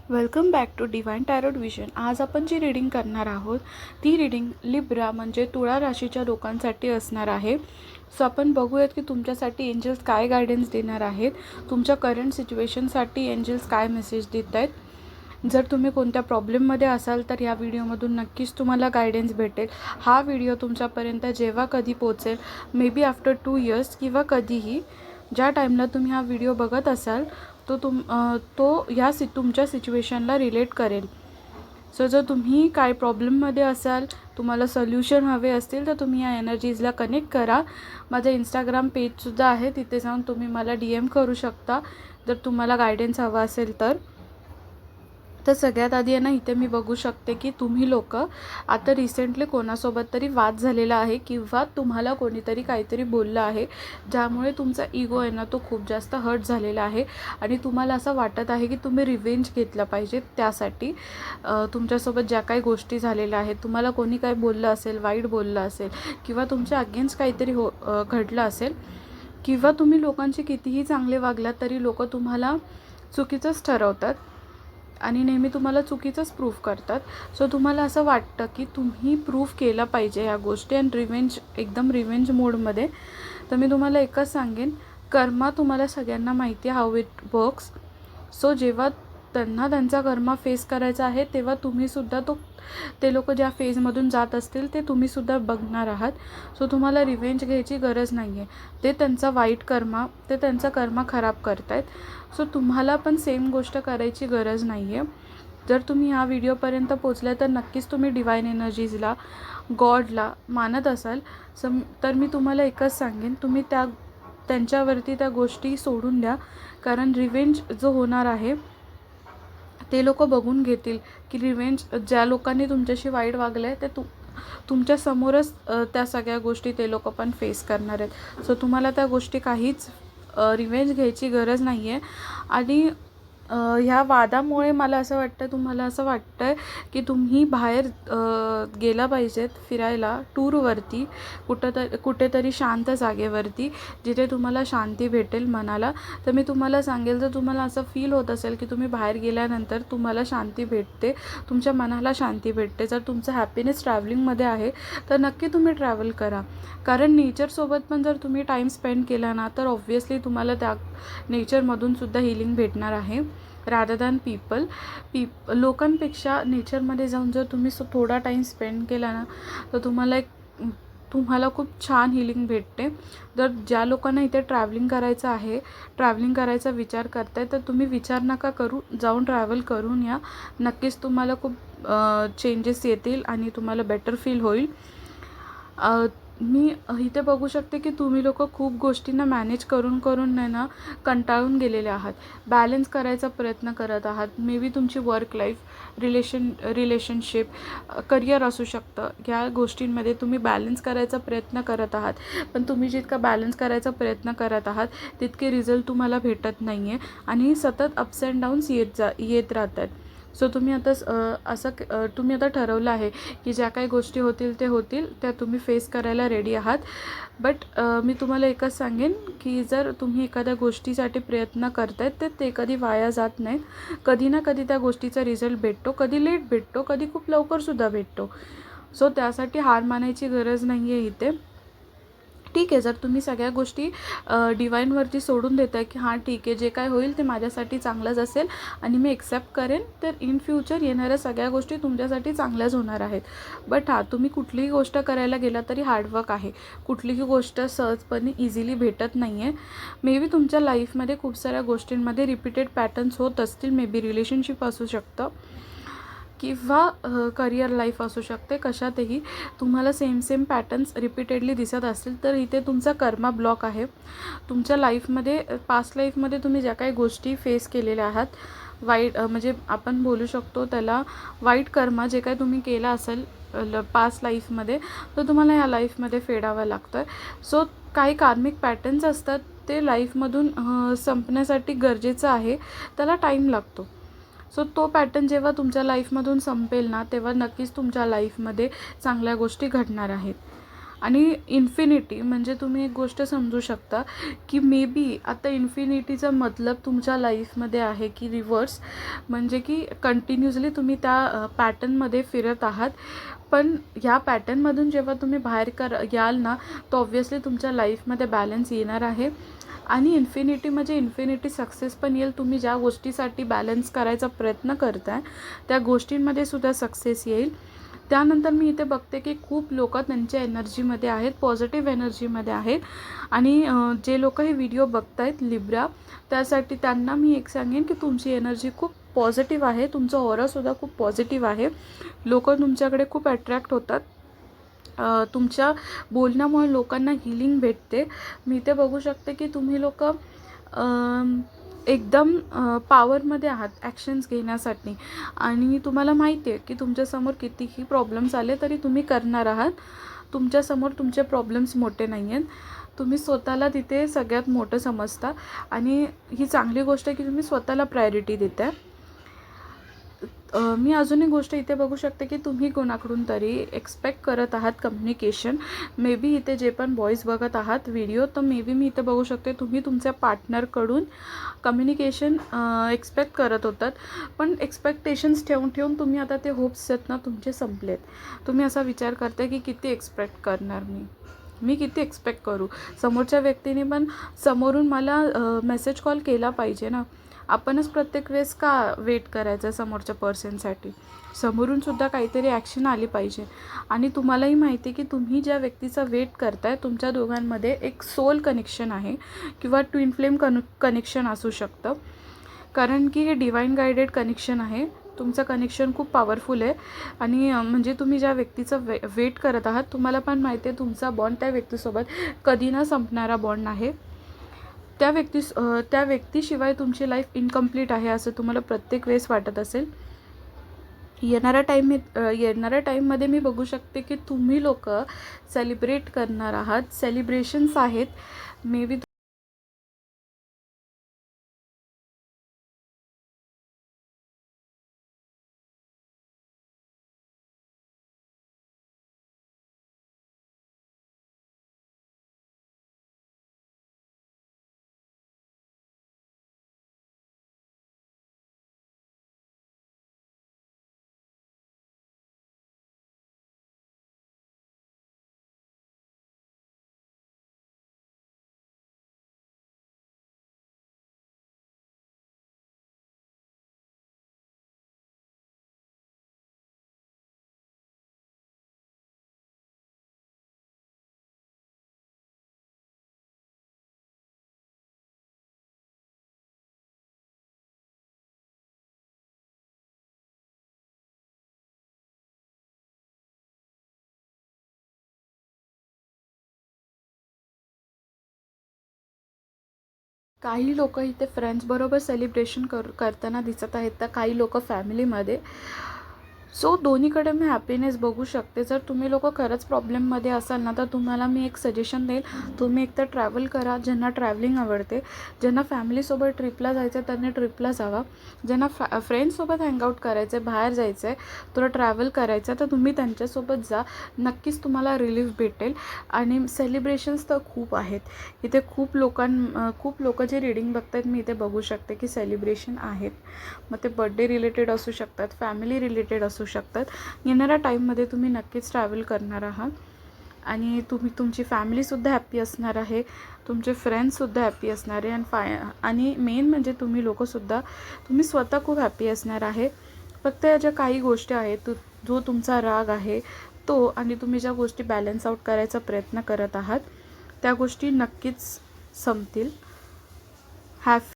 Welcome back to Divine Tarot Vision. आज आपण जी reading करणार आहोत ती रीडिंग लिब्रा म्हणजे तुळा राशीच्या लोकांसाठी असणार आहे. सो आपण बघूयात की तुमच्यासाठी एंजल्स काय गायडन्स देणार आहेत, तुमच्या करंट सिच्युएशनसाठी एंजल्स काय मेसेज देत आहेत. जर तुम्ही कोणत्या प्रॉब्लेममध्ये असाल तर या व्हिडिओमधून नक्कीच तुम्हाला गायडन्स भेटेल. हा व्हिडिओ तुमच्यापर्यंत जेव्हा कधी पोहोचेल, मे बी आफ्टर 2 इयर्स किंवा कधीही ज्या टाईमला तुम्ही हा व्हिडिओ बघत असाल तो तुमच्या सिच्युएशनला रिलेट करेल. सो जर तुम्ही काय प्रॉब्लेममध्ये असाल, तुम्हाला सोल्युशन हवे असतील तर तुम्ही या एनर्जीजला कनेक्ट करा. माझं इंस्टाग्राम पेजसुद्धा आहे, तिथे जाऊन तुम्ही मला DM करू शकता जर तुम्हाला गायडन्स हवा असेल तर. सगळ्यात आधी आहे ना, इथे मी बघू शकते की तुम्ही लोक आता रिसेंटली कोणासोबत तरी वाद झालेला आहे किंवा तुम्हाला कोणीतरी काहीतरी बोललं आहे, ज्यामुळे तुमचा इगो आहे ना तो खूप जास्त हर्ट झालेला आहे आणि तुम्हाला असं वाटत आहे की तुम्ही रिव्हेंज घेतला पाहिजे. त्यासाठी तुमच्यासोबत ज्या काही गोष्टी झालेल्या आहेत, तुम्हाला कोणी काय बोललं असेल, वाईट बोललं असेल किंवा तुमच्या अगेन्स्ट काहीतरी घडलं असेल किंवा तुम्ही लोकांशी कितीही चांगले वागलात तरी लोक तुम्हाला चुकीचंच ठरवतात आणि नेहमी तुम्हाला चुकीचंच प्रूफ करतात. सो तुम्हाला असं वाटतं की तुम्ही प्रूफ केला पाहिजे ह्या गोष्टी आणि एकदम रिव्हेंज मोडमध्ये. तर मी तुम्हाला एकच सांगेन, कर्मा तुम्हाला सगळ्यांना माहिती आहे हाऊ इट वर्क्स. सो जेव्हा त्यांना त्यांचा कर्मा फेस करायचा आहे तेव्हा तुम्हीसुद्धा ते लोक ज्या फेजमधून जात असतील ते तुम्हीसुद्धा बघणार आहात. सो तुम्हाला रिव्हेंज घ्यायची गरज नाही आहे. ते त्यांचा कर्मा खराब करत आहेत. सो तुम्हाला पण सेम गोष्ट करायची गरज नाही आहे. जर तुम्ही ह्या व्हिडिओपर्यंत पोचल्या तर नक्कीच तुम्ही डिवाइन एनर्जीजला, गॉडला मानत असाल तर मी तुम्हाला एकच सांगेन, तुम्ही त्यांच्यावरती त्या गोष्टी सोडून द्या. कारण रिव्हेंज जो होणार आहे ते लोक बघून घेतील की रिव्हेंज ज्या लोकांनी तुमच्याशी वाईट वागलं आहे ते तुमच्या समोरच त्या सगळ्या गोष्टी ते लोक पण फेस करणार आहेत. सो तुम्हाला त्या गोष्टी काहीच रिव्हेंज घ्यायची गरज नाही आहे. आणि ह्या वादामुळे तुम्हाला असं वाटतं की तुम्ही बाहेर गेला पाहिजेत फिरायला, टूरवरती, कुठेतरी शांत जागेवरती जिथे तुम्हाला शांती भेटेल मनाला. तर मी तुम्हाला सांगेल, जर तुम्हाला असं फील होत असेल की तुम्ही बाहेर गेल्यानंतर तुम्हाला शांती भेटते, तुमच्या मनाला शांती भेटते, जर तुमचं हॅपीनेस ट्रॅव्हलिंगमध्ये आहे तर नक्की तुम्ही ट्रॅव्हल करा. कारण नेचरसोबत पण जर तुम्ही टाईम स्पेंड केला ना तर ऑब्व्हियसली तुम्हाला त्या नेचरमधून सुद्धा हिलिंग भेटणार आहे. रादर दॅन लोकांपेक्षा नेचरमध्ये जाऊन जर तुम्ही थोडा टाईम स्पेंड केला ना तर तुम्हाला खूप छान हिलिंग भेटते. जर ज्या लोकांना इथे ट्रॅव्हलिंग करायचा विचार करताय तर तुम्ही विचार नका करू, जाऊन ट्रॅव्हल करून या. नक्कीच तुम्हाला खूप चेंजेस येतील आणि तुम्हाला बेटर फील होईल. मी इथे बघू शकते की तुम्ही लोक खूप गोष्टींना मॅनेज करून ना कंटाळून गेलेले आहात. बॅलन्स करायचा प्रयत्न करत आहात. मे बी तुमची वर्क लाईफ, रिलेशनशिप, करिअर असू शकतं. ह्या गोष्टींमध्ये तुम्ही बॅलन्स करायचा प्रयत्न करत आहात, पण तुम्ही जितका बॅलन्स करायचा प्रयत्न करत आहात तितके रिझल्ट तुम्हाला भेटत नाही आहे आणि सतत अप्स अँड डाऊन्स येत राहतात. सो तुम्ही आता ठरवलं आहे की ज्या काही गोष्टी होतील त्या तुम्ही फेस करायला रेडी आहात. बट मी तुम्हाला एकच सांगेन की जर तुम्ही एखाद्या गोष्टीसाठी प्रयत्न करतायत तर ते कधी वाया जात नाहीत. कधी ना कधी त्या गोष्टीचा रिझल्ट भेटतो, कधी लेट भेटतो, कधी खूप लवकरसुद्धा भेटतो. सो त्यासाठी हार मानायची गरज नाही आहे इथे. ठीक आहे, जर तुम्ही सगळ्या गोष्टी डिवाईनवरती सोडून देताय की हां ठीक आहे, जे काय होईल ते माझ्यासाठी चांगलंच असेल आणि मी एक्सेप्ट करेन, तर इन फ्युचर येणाऱ्या सगळ्या गोष्टी तुमच्यासाठी चांगल्याच होणार आहेत. बट तुम्ही कुठलीही गोष्ट करायला गेला तरी हार्डवर्क आहे. कुठलीही गोष्ट सहजपणे इझिली भेटत नाही आहे. मे बी तुमच्या लाईफमध्ये खूप साऱ्या गोष्टींमध्ये रिपीटेड पॅटर्न्स होत असतील. मे बी रिलेशनशिप असू शकतं किंवा करिअर लाईफ असू शकते. कशातही तुम्हाला सेम पॅटर्न्स रिपीटेडली दिसत असतील तर इथे तुमचा कर्मा ब्लॉक आहे. तुमच्या लाईफमध्ये, पास्ट लाईफमध्ये तुम्ही ज्या काही गोष्टी फेस केलेल्या आहात, म्हणजे आपण बोलू शकतो त्याला वाईट कर्मा, जे काही तुम्ही केलं असेल पास्ट लाईफमध्ये तर तुम्हाला ह्या लाईफमध्ये फेडावं लागतं. सो काही कार्मिक पॅटर्न्स असतात, ते लाईफमधून संपण्यासाठी गरजेचं आहे, त्याला टाईम लागतो. सो तो पॅटर्न जेव्हा तुमच्या लाईफमधून संपेल ना तेव्हा नक्कीच तुमच्या लाईफमध्ये चांगल्या गोष्टी घडणार आहेत. आणि इन्फिनिटी म्हणजे तुम्ही एक गोष्ट समजू शकता की मे बी आता इन्फिनिटीचा मतलब तुमच्या लाईफमध्ये आहे की रिव्हर्स, म्हणजे की कंटिन्युअसली तुम्ही त्या पॅटर्नमध्ये फिरत आहात. पण ह्या पॅटर्नमधून जेव्हा तुम्ही बाहेर याल ना, तर ऑब्व्हियसली तुमच्या लाईफमध्ये बॅलन्स येणार आहे. आणि इन्फिनिटी म्हणजे इन्फिनिटी सक्सेस पण येईल. तुम्ही ज्या गोष्टीसाठी बॅलन्स करायचा प्रयत्न करताय त्या गोष्टींमध्ये सुद्धा सक्सेस येईल. त्यानंतर मी इथे बघते की खूप लोक त्यांच्या एनर्जीमध्ये आहेत, पॉझिटिव्ह एनर्जीमध्ये आहेत. आणि जे लोक हे व्हिडिओ बघतायत लिब्रा, त्यासाठी त्यांना मी एक सांगेन की तुमची एनर्जी खूप पॉझिटिव्ह आहे, तुमचा ऑरासुद्धा खूप पॉझिटिव्ह आहे. लोक तुमच्याकडे खूप अट्रॅक्ट होतात. तुमच्या बोलण्यामुळे लोकांना हीलिंग भेटते. मी इथे बघू शकते की तुम्ही लोक एकदम पॉवरमध्ये आहात ॲक्शन्स घेण्यासाठी. आणि तुम्हाला माहिती आहे की तुमच्यासमोर कितीही प्रॉब्लेम्स आले तरी तुम्ही करणार आहात. तुमच्यासमोर तुमचे प्रॉब्लेम्स मोठे नाही आहेत. तुम्ही स्वतःला तिथे सगळ्यात मोठं समजता आणि ही चांगली गोष्ट आहे की तुम्ही स्वतःला प्रायोरिटी देताय. मी अजून एक गोष्ट इथे बघू शकते की तुम्ही कोणाकडून तरी एक्सपेक्ट करत आहात कम्युनिकेशन. मे बी इथे जे पण बॉईज बघत आहात व्हिडिओ, तर मे बी मी इथे बघू शकते तुम्ही तुमच्या पार्टनरकडून कम्युनिकेशन एक्सपेक्ट करत होतात. पण एक्सपेक्टेशन्स ठेवून ठेवून तुम्ही आता ते होप्स आहेत ना तुमचे संपलेत. तुम्ही असा विचार करता की किती एक्सपेक्ट करणार मी किती एक्सपेक्ट करू. समोरच्या व्यक्तीने पण समोरून मला मेसेज कॉल केला पाहिजे ना. आपणच प्रत्येक वेळेस का वेट करायचं समोरच्या पर्सनसाठी. समोरूनसुद्धा काहीतरी ॲक्शन आली पाहिजे. आणि तुम्हालाही माहिती आहे की तुम्ही ज्या व्यक्तीचा वेट करताय तुमच्या दोघांमध्ये एक सोल कनेक्शन आहे किंवा ट्विन फ्लेम कनेक्शन असू शकतं. कारण की हे डिवाईन गायडेड कनेक्शन आहे. तुमचं कनेक्शन खूप पॉवरफुल आहे. आणि म्हणजे तुम्ही ज्या व्यक्तीचं वेट करत आहात तुम्हाला पण माहिती आहे तुमचा बॉन्ड त्या व्यक्तीसोबत कधी न संपणारा बॉन्ड आहे. त्या व्यक्तीशिवाय तुमची लाईफ इनकम्प्लीट आहे असं तुम्हाला प्रत्येक वेळेस वाटत असेल. येणाऱ्या टाईममध्ये मी बघू शकते की तुम्ही लोक सेलिब्रेट करणार आहात. सेलिब्रेशन्स आहेत. मे बी काही लोक इथे फ्रेंड्सबरोबर सेलिब्रेशन करताना दिसत आहेत, तर काही लोक फॅमिलीमध्ये. सो दोन्हीकडे मी हॅपीनेस बघू शकते. जर तुम्ही लोक खरंच प्रॉब्लेममध्ये असाल ना तर तुम्हाला मी एक सजेशन देईल. तुम्ही एकतर ट्रॅव्हल करा. ज्यांना ट्रॅव्हलिंग आवडते, ज्यांना फॅमिलीसोबत ट्रिपला जायचं आहे त्यांनी ट्रिपला जावा. ज्यांना फ्रेंड्ससोबत हँगआउट करायचं आहे, बाहेर जायचं आहे, तुला ट्रॅव्हल करायचं आहे, तर तुम्ही त्यांच्यासोबत जा. नक्कीच तुम्हाला रिलीफ भेटेल. आणि सेलिब्रेशन्स तर खूप आहेत इथे. खूप लोक जे रीडिंग बघतात मी इथे बघू शकते की सेलिब्रेशन आहेत. मग ते बड्डे रिलेटेड असू शकतात, फॅमिली रिलेटेड असू शकतात. येणाऱ्या टाईममध्ये तुम्ही नक्कीच ट्रॅव्हल करणार आहात. आणि तुमची फॅमिलीसुद्धा हॅप्पी असणार आहे, तुमचे फ्रेंड्ससुद्धा हॅप्पी असणार आहे. आणि मेन म्हणजे तुम्ही स्वतः खूप हॅप्पी असणार आहे. फक्त या ज्या काही गोष्टी आहेत, जो तुमचा राग आहे तो, आणि तुम्ही ज्या गोष्टी बॅलन्स आउट करायचा प्रयत्न करत आहात त्या गोष्टी नक्कीच संपतील. हॅव